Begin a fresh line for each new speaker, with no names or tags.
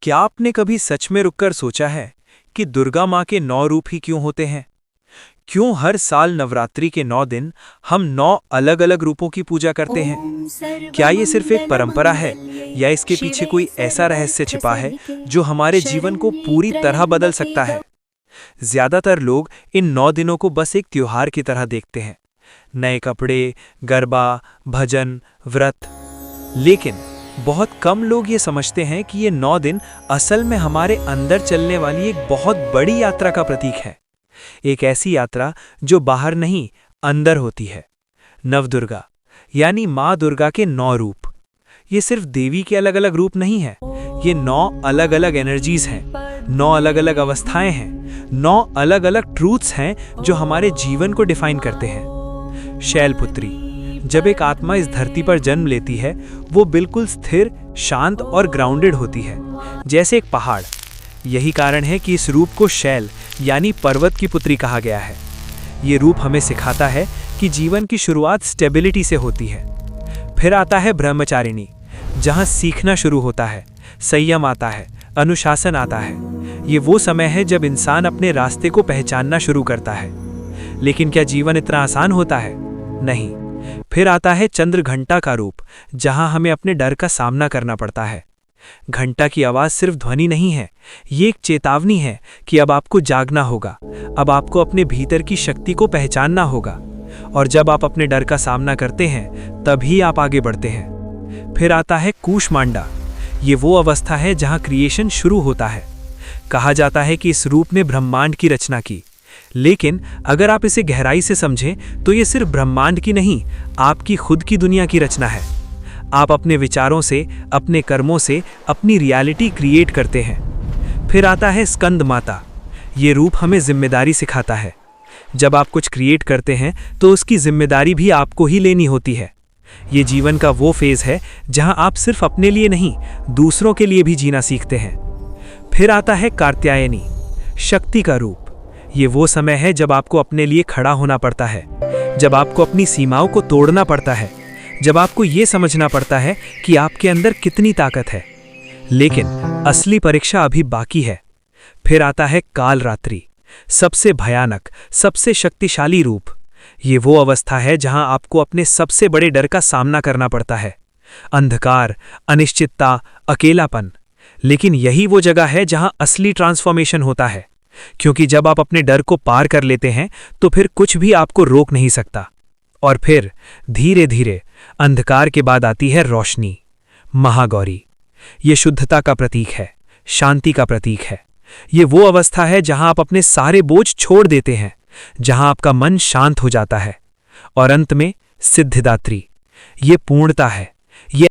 क्या आपने कभी सच में रुककर सोचा है कि दुर्गा माँ के 9 रूप ही क्यों होते हैं? क्यों हर साल नवरात्रि के 9 दिन हम 9 अलग-अलग रूपों की पूजा करते हैं? क्या ये सिर्फ एक परंपरा है या इसके पीछे कोई ऐसा रहस्य छिपा है जो हमारे जीवन को पूरी तरह बदल सकता है? ज्यादातर लोग इन 9 दिनों को बस एक त्योहार की तरह देखते हैं। नए कपड़े, गरबा, भजन, व्रत। लेकिन बहुत कम लोग ये समझते हैं कि ये 9 दिन असल में हमारे अंदर चलने वाली एक बहुत बड़ी यात्रा का प्रतीक है। एक ऐसी यात्रा जो बाहर नहीं, अंदर होती है। नवदुर्गा यानी माँ दुर्गा के 9 रूप। ये सिर्फ देवी के अलग-अलग रूप नहीं है, ये 9 अलग-अलग एनर्जीज हैं, 9 अलग-अलग अवस्थाएं हैं, 9 अलग-अलग ट्रूथ्स हैं जो हमारे जीवन को डिफाइन करते हैं। शैलपुत्री, जब एक आत्मा इस धरती पर जन्म लेती है, वो बिल्कुल स्थिर, शांत और ग्राउंडेड होती है, जैसे एक पहाड़। यही कारण है कि इस रूप को शैल यानी पर्वत की पुत्री कहा गया है। ये रूप हमें सिखाता है कि जीवन की शुरुआत स्टेबिलिटी से होती है। फिर आता है ब्रह्मचारिणी, जहाँ सीखना शुरू होता है, संयम आता है, अनुशासन आता है। ये वो समय है जब इंसान अपने रास्ते को पहचानना शुरू करता है। लेकिन क्या जीवन इतना आसान होता है? नहीं। फिर आता है चंद्रघंटा का रूप, जहां हमें अपने डर का सामना करना पड़ता है। घंटा की आवाज सिर्फ ध्वनि नहीं है, ये एक चेतावनी है कि अब आपको जागना होगा, अब आपको अपने भीतर की शक्ति को पहचानना होगा। और जब आप अपने डर का सामना करते हैं, तभी आप आगे बढ़ते हैं। फिर आता है कूष्मांडा। ये वो अवस्था है जहां क्रिएशन शुरू होता है। कहा जाता है कि इस रूप ने ब्रह्मांड की रचना की। लेकिन अगर आप इसे गहराई से समझें तो ये सिर्फ ब्रह्मांड की नहीं, आपकी खुद की दुनिया की रचना है। आप अपने विचारों से, अपने कर्मों से अपनी रियलिटी क्रिएट करते हैं। फिर आता है स्कंद माता। ये रूप हमें जिम्मेदारी सिखाता है। जब आप कुछ क्रिएट करते हैं तो उसकी जिम्मेदारी भी आपको ही लेनी होती है। ये जीवन का वो फेज है जहां आप सिर्फ अपने लिए नहीं, दूसरों के लिए भी जीना सीखते हैं। फिर आता है कात्यायनी, शक्ति का रूप। ये वो समय है जब आपको अपने लिए खड़ा होना पड़ता है, जब आपको अपनी सीमाओं को तोड़ना पड़ता है, जब आपको ये समझना पड़ता है कि आपके अंदर कितनी ताकत है। लेकिन असली परीक्षा अभी बाकी है। फिर आता है कालरात्रि, सबसे भयानक, सबसे शक्तिशाली रूप। ये वो अवस्था है जहां आपको अपने सबसे बड़े डर का सामना करना पड़ता है। अंधकार, अनिश्चितता, अकेलापन। लेकिन यही वो जगह है जहां असली ट्रांसफॉर्मेशन होता है, क्योंकि जब आप अपने डर को पार कर लेते हैं तो फिर कुछ भी आपको रोक नहीं सकता। और फिर धीरे धीरे अंधकार के बाद आती है रोशनी, महागौरी। ये शुद्धता का प्रतीक है, शांति का प्रतीक है। ये वो अवस्था है जहां आप अपने सारे बोझ छोड़ देते हैं, जहां आपका मन शांत हो जाता है। और अंत में सिद्धिदात्री, ये पूर्णता है, ये